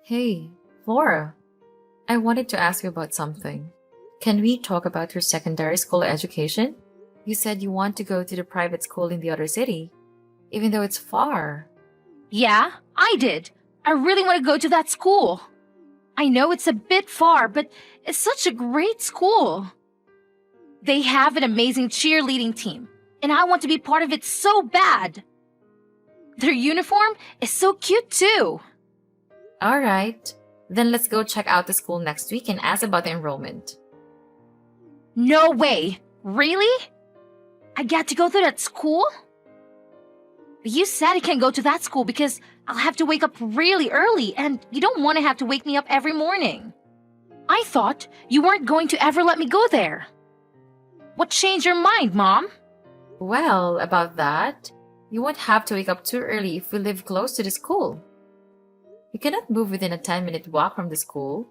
Hey, Laura, I wanted to ask you about something. Can we talk about your secondary school education? You said you want to go to the private school in the other city, even though it's far. Yeah, I did. I really want to go to that school. I know it's a bit far, but it's such a great school. They have an amazing cheerleading team, and I want to be part of it so bad. Their uniform is so cute too. Alright, then let's go check out the school next week and ask about the enrollment. No way. Really? I get to go to that school? You said I can't go to that school because I'll have to wake up really early, and you don't want to have to wake me up every morning. I thought you weren't going to ever let me go there. What changed your mind, Mom? Well, about that, you won't have to wake up too early if we live close to the school. You cannot move within a 10-minute walk from the school.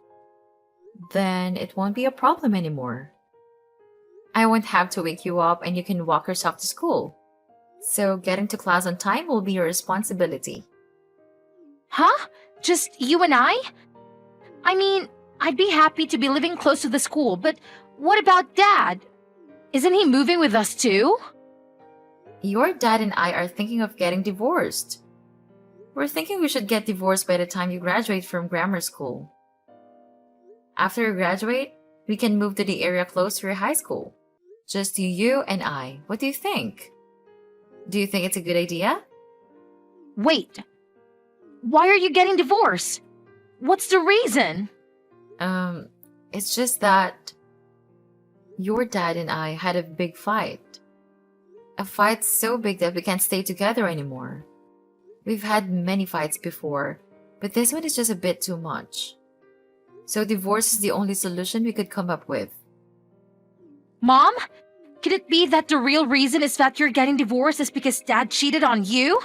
Then it won't be a problem anymore. I won't have to wake you up and you can walk yourself to school. So getting to class on time will be your responsibility. Huh? Just you and I? I mean, I'd be happy to be living close to the school, but what about Dad? Isn't he moving with us too? Your dad and I are thinking of getting divorced. We're thinking we should get divorced by the time you graduate from grammar school. After you graduate, we can move to the area close to your high school. Just you and I. What do you think? Do you think it's a good idea? Wait. Why are you getting divorced? What's the reason? It's just that your dad and I had a big fight. A fight so big that we can't stay together anymore. We've had many fights before, but this one is just a bit too much. So divorce is the only solution we could come up with. Mom? Could it be that the real reason is that you're getting divorced is because Dad cheated on you?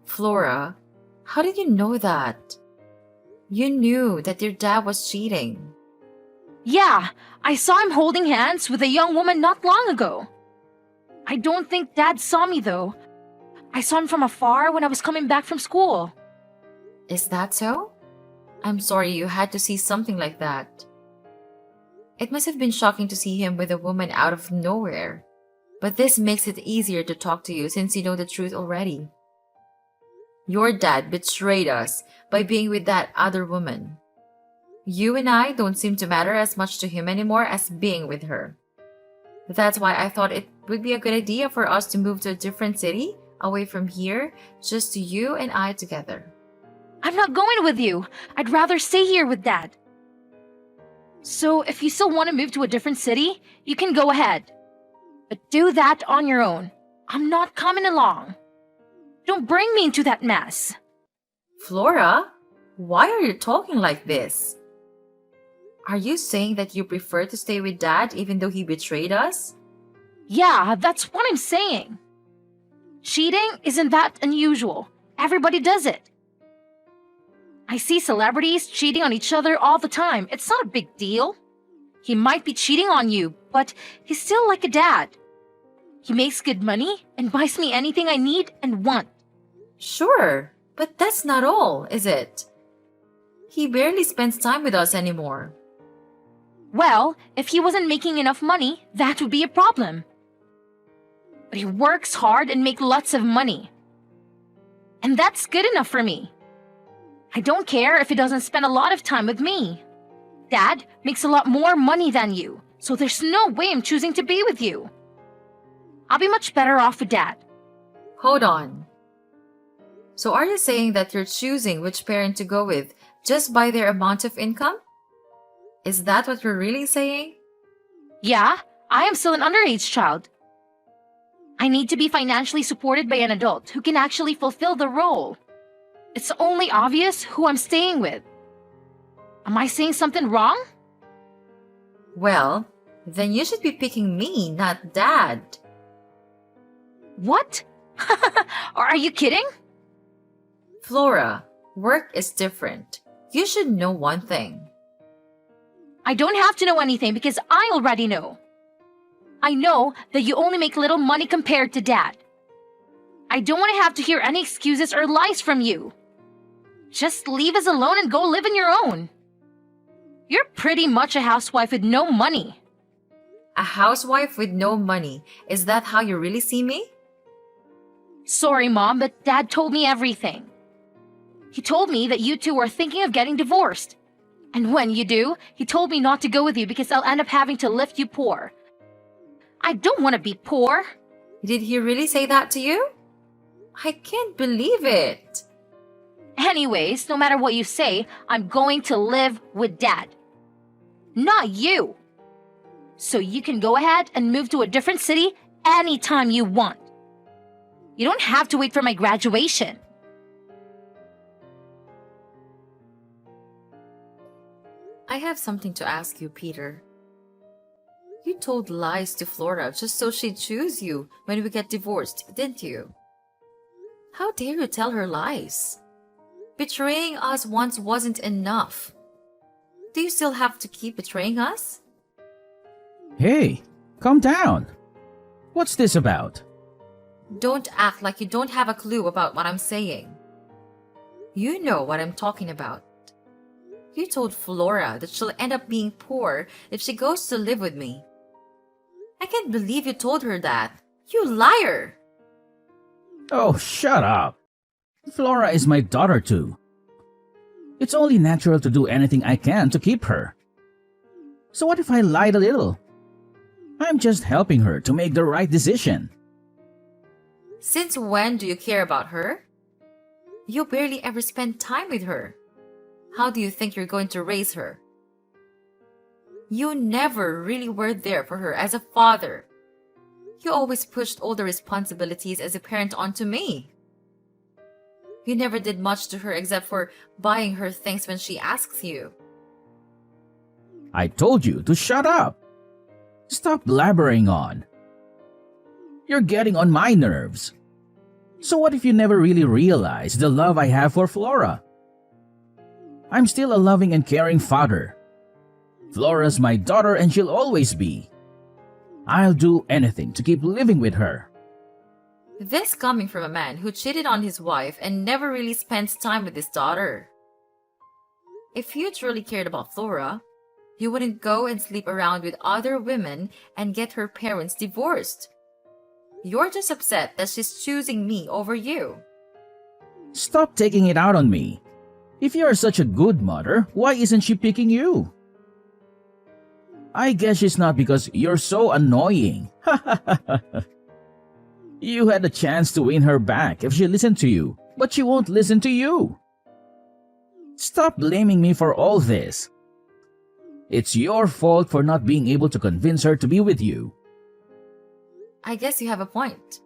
Flora, how did you know that? You knew that your dad was cheating. Yeah, I saw him holding hands with a young woman not long ago. I don't think Dad saw me though. I saw him from afar when I was coming back from school. Is that so? I'm sorry you had to see something like that. It must have been shocking to see him with a woman out of nowhere. But this makes it easier to talk to you since you know the truth already. Your dad betrayed us by being with that other woman. You and I don't seem to matter as much to him anymore as being with her. That's why I thought it would be a good idea for us to move to a different city, away from here, just you and I together. I'm not going with you. I'd rather stay here with Dad. So if you still want to move to a different city, you can go ahead. But do that on your own. I'm not coming along. Don't bring me into that mess. Flora, why are you talking like this? Are you saying that you prefer to stay with Dad even though he betrayed us? Yeah, that's what I'm saying. Cheating isn't that unusual. Everybody does it. I see celebrities cheating on each other all the time. It's not a big deal. He might be cheating on you, but he's still like a dad. He makes good money and buys me anything I need and want. Sure, but that's not all, is it? He barely spends time with us anymore. Well, if he wasn't making enough money, that would be a problem. But he works hard and makes lots of money. And that's good enough for me. I don't care if he doesn't spend a lot of time with me. Dad makes a lot more money than you, so there's no way I'm choosing to be with you. I'll be much better off with Dad. Hold on. So are you saying that you're choosing which parent to go with just by their amount of income? Is that what you're really saying? Yeah, I am still an underage child. I need to be financially supported by an adult who can actually fulfill the role. It's only obvious who I'm staying with. Am I saying something wrong? Well, then you should be picking me, not Dad. What? Are you kidding? Flora, work is different. You should know one thing. I don't have to know anything because I already know. I know that you only make little money compared to Dad. I don't want to have to hear any excuses or lies from you. Just leave us alone and go live on your own. You're pretty much a housewife with no money. A housewife with no money. Is that how you really see me? Sorry, Mom, but Dad told me everything. He told me that you two are thinking of getting divorced. And when you do, he told me not to go with you because I'll end up having to lift you poor. I don't want to be poor. Did he really say that to you? I can't believe it. Anyways, no matter what you say, I'm going to live with Dad. Not you. So you can go ahead and move to a different city anytime you want. You don't have to wait for my graduation. I have something to ask you, Peter. You told lies to Flora just so she'd choose you when we get divorced, didn't you? How dare you tell her lies? Betraying us once wasn't enough. Do you still have to keep betraying us? Hey, calm down. What's this about? Don't act like you don't have a clue about what I'm saying. You know what I'm talking about. You told Flora that she'll end up being poor if she goes to live with me. I can't believe you told her that. You liar! Oh, shut up. Flora is my daughter too. It's only natural to do anything I can to keep her. So what if I lied a little? I'm just helping her to make the right decision. Since when do you care about her? You barely ever spend time with her. How do you think you're going to raise her? You never really were there for her as a father. You always pushed all the responsibilities as a parent onto me. You never did much to her except for buying her things when she asks you. I told you to shut up. Stop blabbering on. You're getting on my nerves. So what if you never really realized the love I have for Flora? I'm still a loving and caring father. Flora's my daughter and she'll always be. I'll do anything to keep living with her. This coming from a man who cheated on his wife and never really spends time with his daughter. If you truly cared about Flora, you wouldn't go and sleep around with other women and get her parents divorced. You're just upset that she's choosing me over you. Stop taking it out on me. If you're such a good mother, why isn't she picking you? I guess it's not because you're so annoying. You had a chance to win her back if she listened to you, but she won't listen to you. Stop blaming me for all this. It's your fault for not being able to convince her to be with you. I guess you have a point.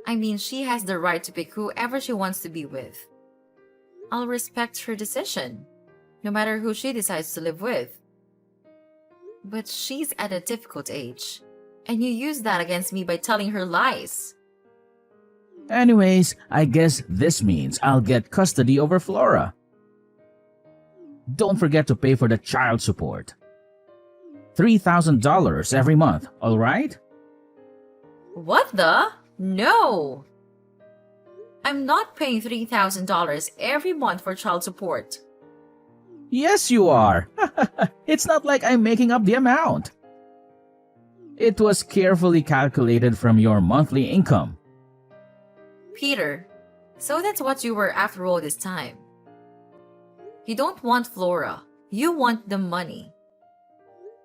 I mean, she has the right to pick whoever she wants to be with. I'll respect her decision, no matter who she decides to live with. But she's at a difficult age, and you use that against me by telling her lies. Anyways, I guess this means I'll get custody over Flora. Don't forget to pay for the child support. $3,000 every month, alright? What the? No! I'm not paying $3,000 every month for child support. Yes, you are. It's not like I'm making up the amount. It was carefully calculated from your monthly income. Peter, so that's what you were after all this time. You don't want Flora. You want the money.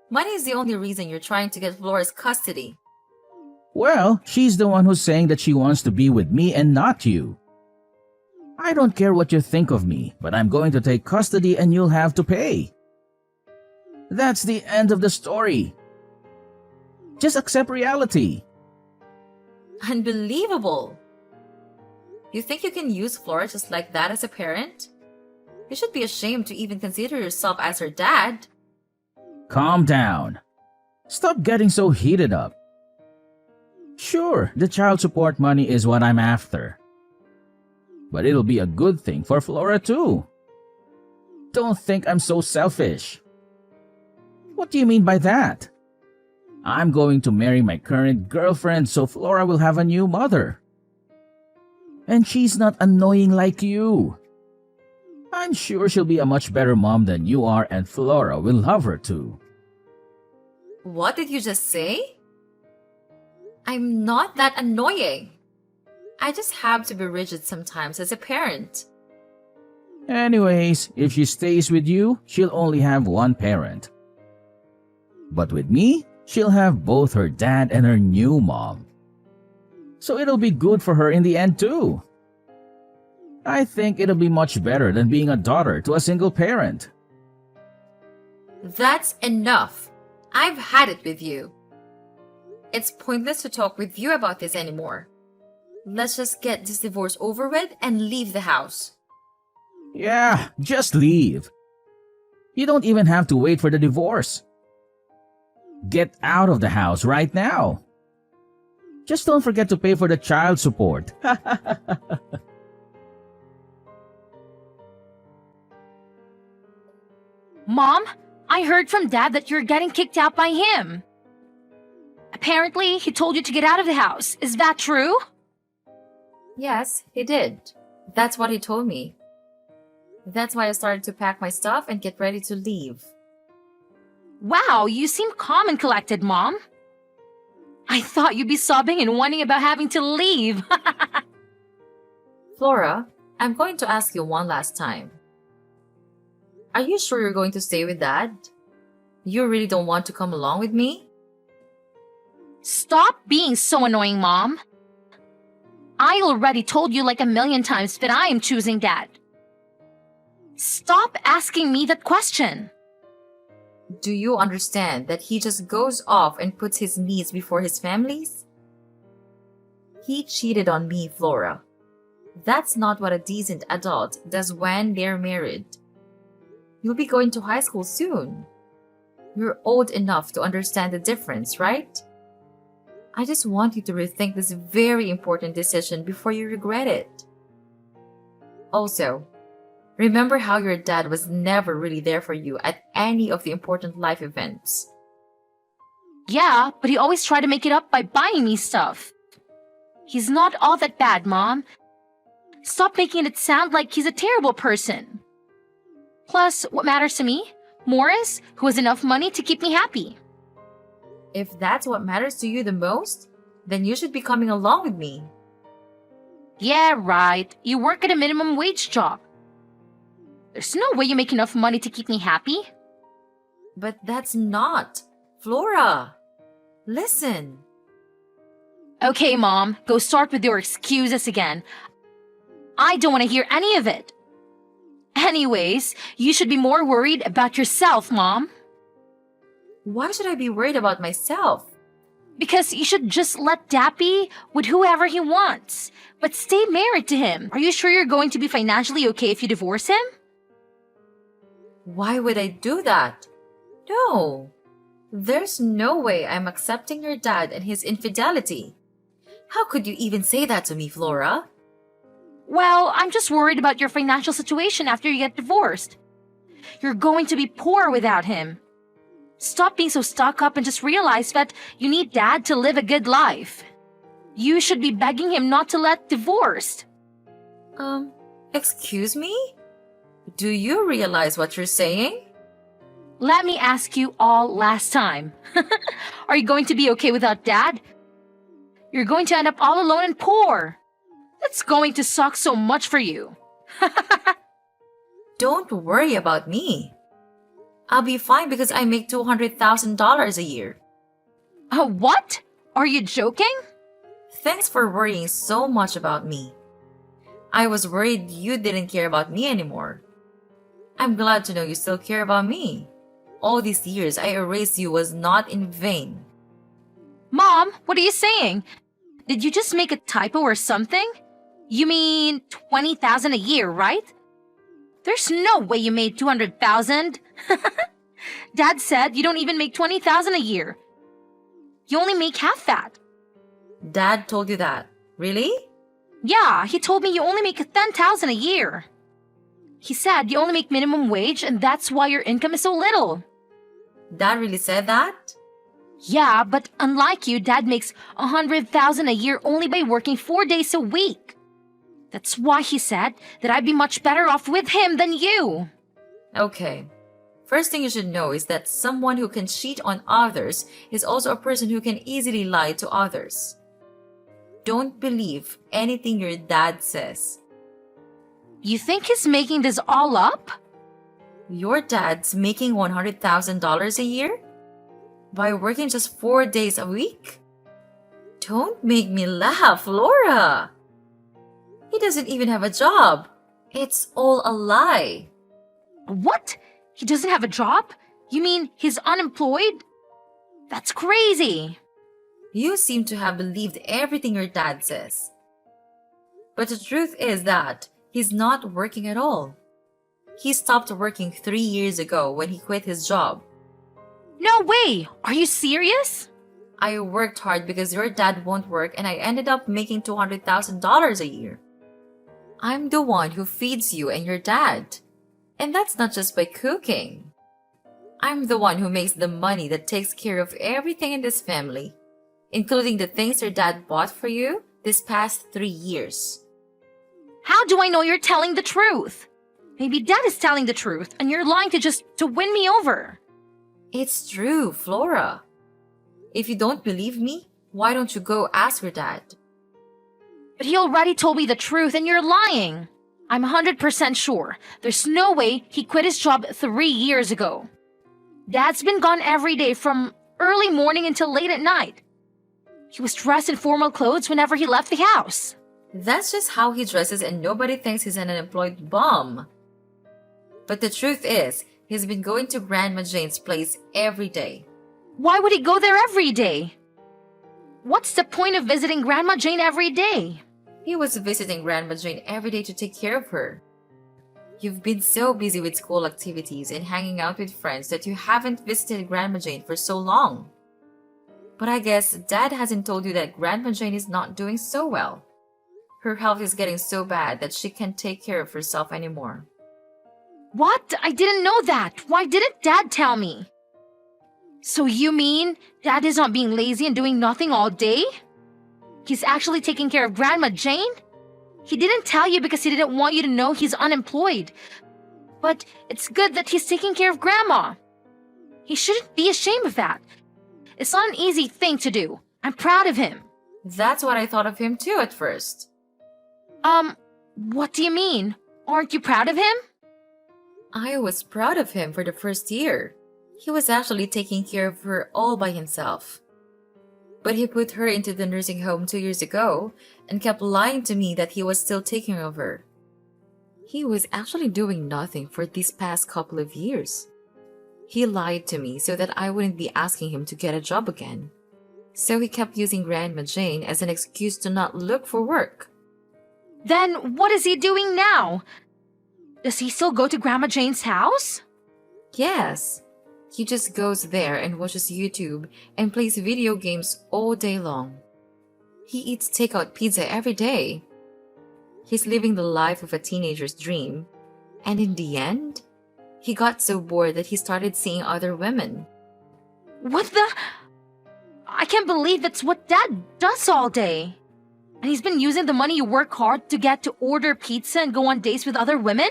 Money is the only reason you're trying to get Flora's custody. Well, she's the one who's saying that she wants to be with me and not you. I don't care what you think of me, but I'm going to take custody and you'll have to pay. That's the end of the story. Just accept reality. Unbelievable! You think you can use Flora just like that as a parent? You should be ashamed to even consider yourself as her dad. Calm down. Stop getting so heated up. Sure, the child support money is what I'm after. But it'll be a good thing for Flora too. Don't think I'm so selfish. What do you mean by that? I'm going to marry my current girlfriend so Flora will have a new mother. And she's not annoying like you. I'm sure she'll be a much better mom than you are, and Flora will love her too. What did you just say? I'm not that annoying. I just have to be rigid sometimes as a parent. Anyways, if she stays with you, she'll only have one parent. But with me, she'll have both her dad and her new mom. So it'll be good for her in the end too. I think it'll be much better than being a daughter to a single parent. That's enough. I've had it with you. It's pointless to talk with you about this anymore. Let's just get this divorce over with and leave the house. Yeah, just leave. You don't even have to wait for the divorce. Get out of the house right now. Just don't forget to pay for the child support. Mom, I heard from Dad that you're getting kicked out by him. Apparently, he told you to get out of the house. Is that true? Yes, he did. That's what he told me. That's why I started to pack my stuff and get ready to leave. Wow, you seem calm and collected, Mom. I thought you'd be sobbing and whining about having to leave. Flora, I'm going to ask you one last time. Are you sure you're going to stay with Dad? You really don't want to come along with me? Stop being so annoying, Mom. I already told you like a million times that I am choosing Dad. Stop asking me that question. Do you understand that he just goes off and puts his needs before his family's? He cheated on me, Flora. That's not what a decent adult does when they're married. You'll be going to high school soon. You're old enough to understand the difference, right? I just want you to rethink this very important decision before you regret it. Also, remember how your dad was never really there for you at any of the important life events. Yeah, but he always tried to make it up by buying me stuff. He's not all that bad, Mom. Stop making it sound like he's a terrible person. Plus, what matters to me? Morris, who has enough money to keep me happy. If that's what matters to you the most, then you should be coming along with me. Yeah, right. You work at a minimum wage job. There's no way you make enough money to keep me happy. But that's not. Flora, listen. Okay, Mom, go start with your excuses again. I don't want to hear any of it. Anyways, you should be more worried about yourself, Mom. Why should I be worried about myself? Because you should just let Dad be with whoever he wants, but stay married to him. Are you sure you're going to be financially okay if you divorce him? Why would I do that? No. There's no way I'm accepting your dad and his infidelity. How could you even say that to me, Flora? Well, I'm just worried about your financial situation after you get divorced. You're going to be poor without him. Stop being so stuck up and just realize that you need Dad to live a good life. You should be begging him not to let divorced. Excuse me? Do you realize what you're saying? Let me ask you all last time. Are you going to be okay without Dad? You're going to end up all alone and poor. That's going to suck so much for you. Don't worry about me. I'll be fine because I make $200,000 a year. What? Are you joking? Thanks for worrying so much about me. I was worried you didn't care about me anymore. I'm glad to know you still care about me. All these years I erased you was not in vain. Mom, what are you saying? Did you just make a typo or something? You mean 20,000 a year, right? There's no way you made 200,000. Dad said you don't even make 20,000 a year. You only make half that. Dad told you that. Really? Yeah, he told me you only make 10,000 a year. He said you only make minimum wage and that's why your income is so little. Dad really said that? Yeah, but unlike you, Dad makes 100,000 a year only by working 4 days a week. That's why he said that I'd be much better off with him than you. Okay. First thing you should know is that someone who can cheat on others is also a person who can easily lie to others. Don't believe anything your dad says. You think he's making this all up? Your dad's making $100,000 a year? By working just 4 days a week? Don't make me laugh, Laura! He doesn't even have a job. It's all a lie. What? He doesn't have a job? You mean he's unemployed? That's crazy. You seem to have believed everything your dad says. But the truth is that he's not working at all. He stopped working 3 years ago when he quit his job. No way! Are you serious? I worked hard because your dad won't work and I ended up making $200,000 a year. I'm the one who feeds you and your dad. And that's not just by cooking. I'm the one who makes the money that takes care of everything in this family, including the things your dad bought for you this past 3 years. How do I know you're telling the truth? Maybe Dad is telling the truth and you're lying to win me over. It's true, Flora. If you don't believe me, why don't you go ask your dad? But he already told me the truth and you're lying. I'm 100% sure. There's no way he quit his job 3 years ago. Dad's been gone every day from early morning until late at night. He was dressed in formal clothes whenever he left the house. That's just how he dresses and nobody thinks he's an unemployed bum. But the truth is, he's been going to Grandma Jane's place every day. Why would he go there every day? What's the point of visiting Grandma Jane every day? He was visiting Grandma Jane every day to take care of her. You've been so busy with school activities and hanging out with friends that you haven't visited Grandma Jane for so long. But I guess Dad hasn't told you that Grandma Jane is not doing so well. Her health is getting so bad that she can't take care of herself anymore. What? I didn't know that. Why didn't Dad tell me? So you mean Dad is not being lazy and doing nothing all day? He's actually taking care of Grandma Jane? He didn't tell you because he didn't want you to know he's unemployed. But it's good that he's taking care of Grandma. He shouldn't be ashamed of that. It's not an easy thing to do. I'm proud of him. That's what I thought of him too at first. What do you mean? Aren't you proud of him? I was proud of him for the first year. He was actually taking care of her all by himself. But he put her into the nursing home 2 years ago and kept lying to me that he was still taking care of her. He was actually doing nothing for these past couple of years. He lied to me so that I wouldn't be asking him to get a job again. So he kept using Grandma Jane as an excuse to not look for work. Then what is he doing now? Does he still go to Grandma Jane's house? Yes. He just goes there and watches YouTube and plays video games all day long. He eats takeout pizza every day. He's living the life of a teenager's dream. And in the end, he got so bored that he started seeing other women. What the? I can't believe that's what Dad does all day. And he's been using the money you work hard to get to order pizza and go on dates with other women?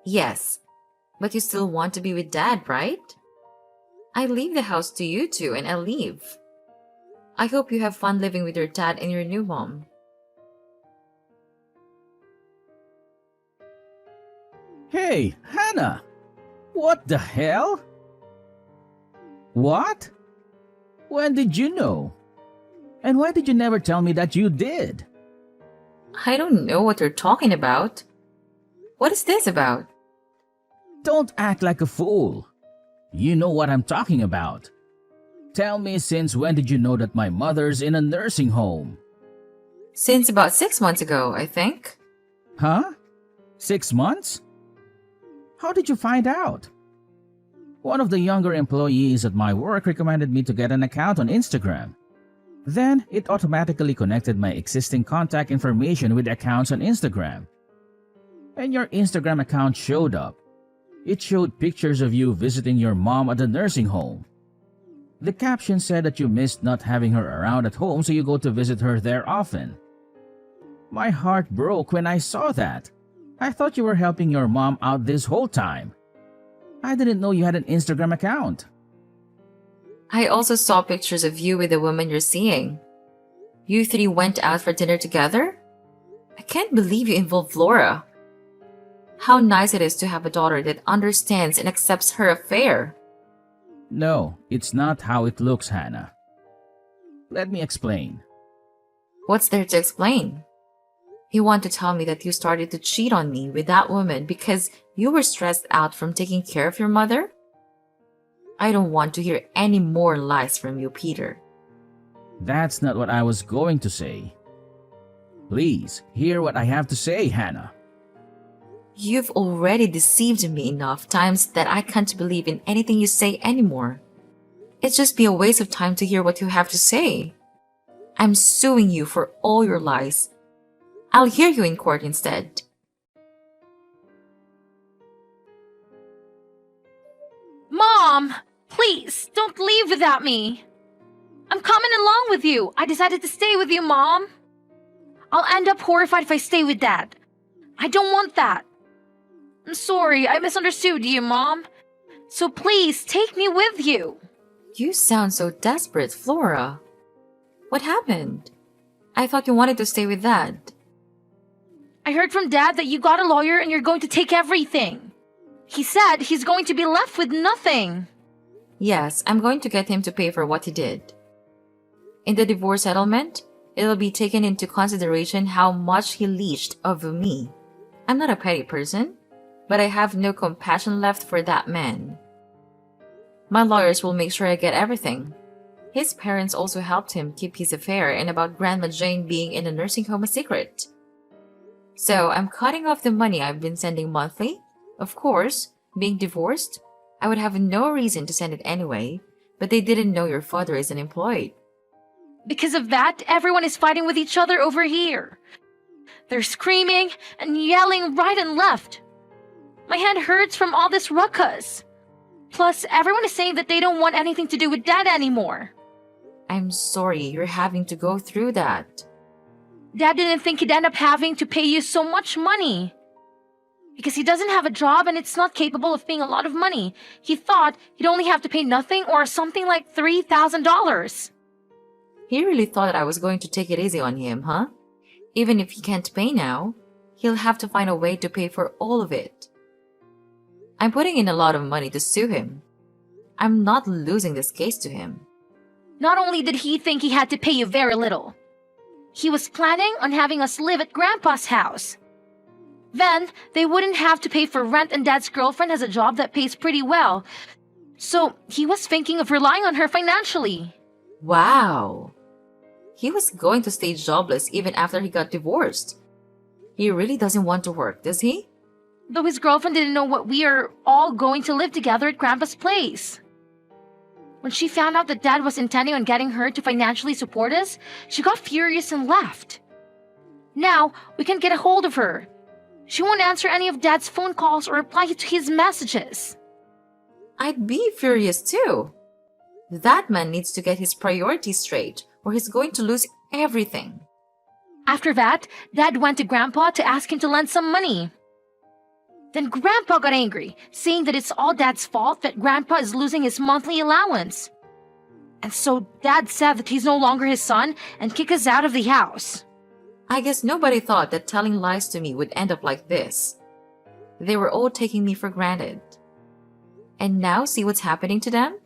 Yes, but you still want to be with Dad, right? I leave the house to you two and I'll leave. I hope you have fun living with your dad and your new mom. Hey, Hannah! What the hell? What? When did you know? And why did you never tell me that you did? I don't know what you're talking about. What is this about? Don't act like a fool. You know what I'm talking about. Tell me, since when did you know that my mother's in a nursing home? Since about 6 months ago, I think. Huh? 6 months? How did you find out? One of the younger employees at my work recommended me to get an account on Instagram. Then, it automatically connected my existing contact information with accounts on Instagram. And your Instagram account showed up. It showed pictures of you visiting your mom at the nursing home. The caption said that you missed not having her around at home, so you go to visit her there often. My heart broke when I saw that. I thought you were helping your mom out this whole time. I didn't know you had an Instagram account. I also saw pictures of you with the woman you're seeing. You three went out for dinner together? I can't believe you involved Flora. How nice it is to have a daughter that understands and accepts her affair. No, it's not how it looks, Hannah. Let me explain. What's there to explain? You want to tell me that you started to cheat on me with that woman because you were stressed out from taking care of your mother? I don't want to hear any more lies from you, Peter. That's not what I was going to say. Please, hear what I have to say, Hannah. You've already deceived me enough times that I can't believe in anything you say anymore. It'd just be a waste of time to hear what you have to say. I'm suing you for all your lies. I'll hear you in court instead. Mom, please, don't leave without me. I'm coming along with you. I decided to stay with you, Mom. I'll end up horrified if I stay with Dad. I don't want that. I'm sorry, I misunderstood you, Mom. So please, take me with you. You sound so desperate, Flora. What happened? I thought you wanted to stay with Dad. I heard from Dad that you got a lawyer and you're going to take everything. He said he's going to be left with nothing. Yes, I'm going to get him to pay for what he did. In the divorce settlement, it'll be taken into consideration how much he leached of me. I'm not a petty person, but I have no compassion left for that man. My lawyers will make sure I get everything. His parents also helped him keep his affair and about Grandma Jane being in a nursing home a secret. So I'm cutting off the money I've been sending monthly. Of course, being divorced, I would have no reason to send it anyway, but they didn't know your father is unemployed. Because of that, everyone is fighting with each other over here. They're screaming and yelling right and left. My head hurts from all this ruckus. Plus, everyone is saying that they don't want anything to do with Dad anymore. I'm sorry you're having to go through that. Dad didn't think he'd end up having to pay you so much money. Because he doesn't have a job and it's not capable of paying a lot of money. He thought he'd only have to pay nothing or something like $3,000. He really thought I was going to take it easy on him, huh? Even if he can't pay now, he'll have to find a way to pay for all of it. I'm putting in a lot of money to sue him. I'm not losing this case to him. Not only did he think he had to pay you very little, he was planning on having us live at Grandpa's house. Then, they wouldn't have to pay for rent and Dad's girlfriend has a job that pays pretty well. So, he was thinking of relying on her financially. Wow. He was going to stay jobless even after he got divorced. He really doesn't want to work, does he? Though his girlfriend didn't know what we are all going to live together at Grandpa's place. When she found out that Dad was intending on getting her to financially support us, she got furious and left. Now, we can't get a hold of her. She won't answer any of Dad's phone calls or reply to his messages. I'd be furious too. That man needs to get his priorities straight or he's going to lose everything. After that, Dad went to Grandpa to ask him to lend some money. Then Grandpa got angry, saying that it's all Dad's fault that Grandpa is losing his monthly allowance. And so Dad said that he's no longer his son and kicked us out of the house. I guess nobody thought that telling lies to me would end up like this. They were all taking me for granted. And now see what's happening to them?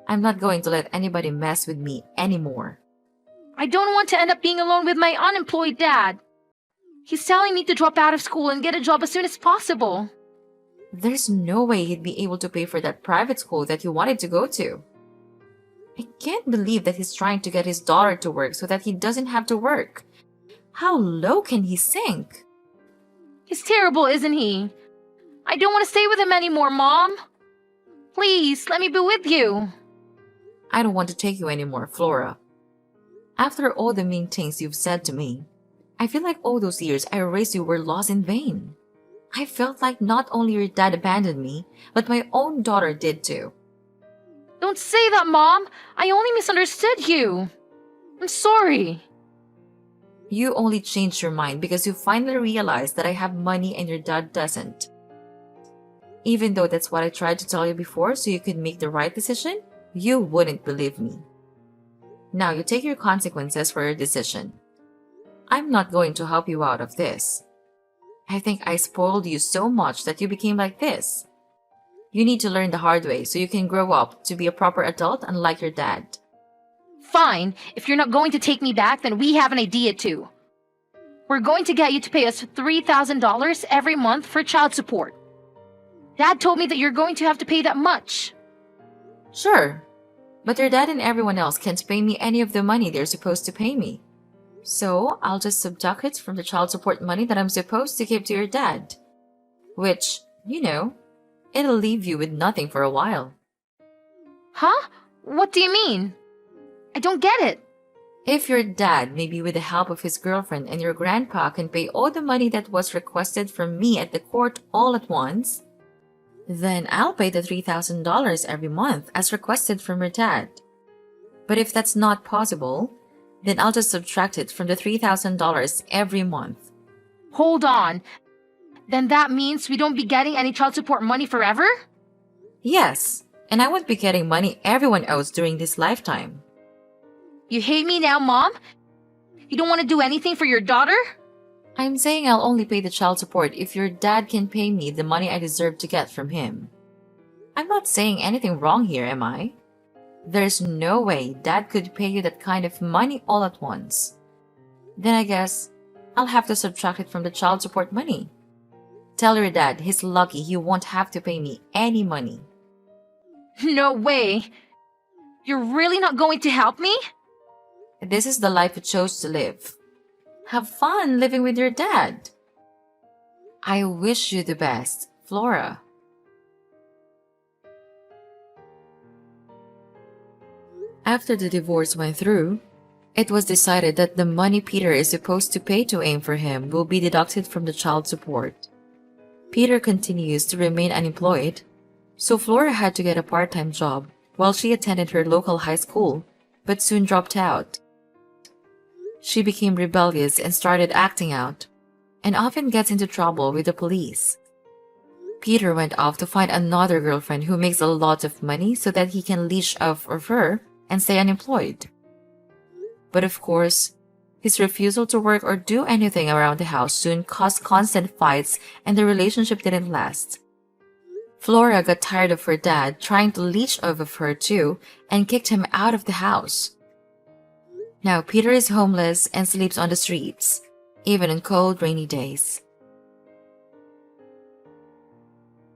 I'm not going to let anybody mess with me anymore. I don't want to end up being alone with my unemployed dad. He's telling me to drop out of school and get a job as soon as possible. There's no way he'd be able to pay for that private school that you wanted to go to. I can't believe that he's trying to get his daughter to work so that he doesn't have to work. How low can he sink? He's terrible, isn't he? I don't want to stay with him anymore, Mom. Please, let me be with you. I don't want to take you anymore, Flora. After all the mean things you've said to me, I feel like all those years I raised you were lost in vain. I felt like not only your dad abandoned me, but my own daughter did too. Don't say that, Mom. I only misunderstood you. I'm sorry. You only changed your mind because you finally realized that I have money and your dad doesn't. Even though that's what I tried to tell you before so you could make the right decision, you wouldn't believe me. Now you take your consequences for your decision. I'm not going to help you out of this. I think I spoiled you so much that you became like this. You need to learn the hard way so you can grow up to be a proper adult unlike your dad. Fine, if you're not going to take me back, then we have an idea too. We're going to get you to pay us $3,000 every month for child support. Dad told me that you're going to have to pay that much. Sure, but your dad and everyone else can't pay me any of the money they're supposed to pay me. So I'll just subtract it from the child support money that I'm supposed to give to your dad. Which, it'll leave you with nothing for a while. Huh? What do you mean? I don't get it. If your dad, maybe with the help of his girlfriend and your grandpa, can pay all the money that was requested from me at the court all at once, then I'll pay the $3,000 every month as requested from your dad. But if that's not possible, then I'll just subtract it from the $3,000 every month. Hold on. Then that means we don't be getting any child support money forever? Yes, and I won't be getting money everyone owes during this lifetime. You hate me now, Mom? You don't want to do anything for your daughter? I'm saying I'll only pay the child support if your dad can pay me the money I deserve to get from him. I'm not saying anything wrong here, am I? There's no way Dad could pay you that kind of money all at once. Then I guess I'll have to subtract it from the child support money. Tell your dad he's lucky he won't have to pay me any money. No way. You're really not going to help me? This is the life you chose to live. Have fun living with your dad. I wish you the best, Flora. After the divorce went through, it was decided that the money Peter is supposed to pay to aim for him will be deducted from the child support. Peter continues to remain unemployed, so Flora had to get a part-time job while she attended her local high school, but soon dropped out. She became rebellious and started acting out, and often gets into trouble with the police. Peter went off to find another girlfriend who makes a lot of money so that he can leash off of her and stay unemployed. But of course, his refusal to work or do anything around the house soon caused constant fights and the relationship didn't last. Flora got tired of her dad trying to leech off of her too and kicked him out of the house. Now Peter is homeless and sleeps on the streets, even on cold, rainy days.